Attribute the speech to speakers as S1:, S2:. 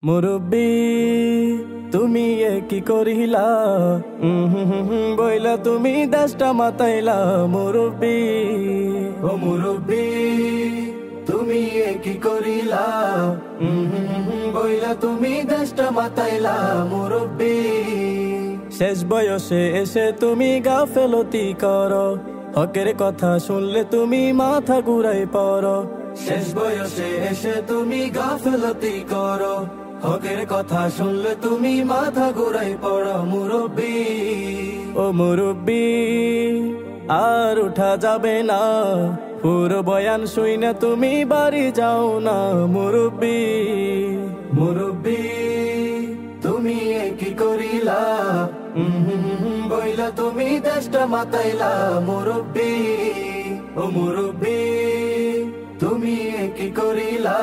S1: মুরব্বি তুমি এ কি করিলা, বইলা তুমি দেশটা মাতাইলা। মুরব্বি ও মুরব্বি তুমি এ কি করিলা, বইলা তুমি দেশটা মাতাইলা। মুরব্বি শেষ বয়সে এসে তুমি গাফেলতি করো, হকের কথা শুনলে তুমি মাথা ঘুরাই পড়ো। শেষ বয়সে এসে তুমি গাফেলতি করো, হকের কথা শুনলে তুমি মাথা ঘুরাই পড়ো। মুরব্বি ও মুরব্বি আর উঠা যাবে না, পুরো বয়ান শুইনা তুমি বাড়ি যাও না। মুরব্বি মুরব্বি তুমি এ কি করিলা, বইলা তুমি দেশটা মাতাইলা। মুরব্বি ও মুরব্বি তুমি এ কি করিলা,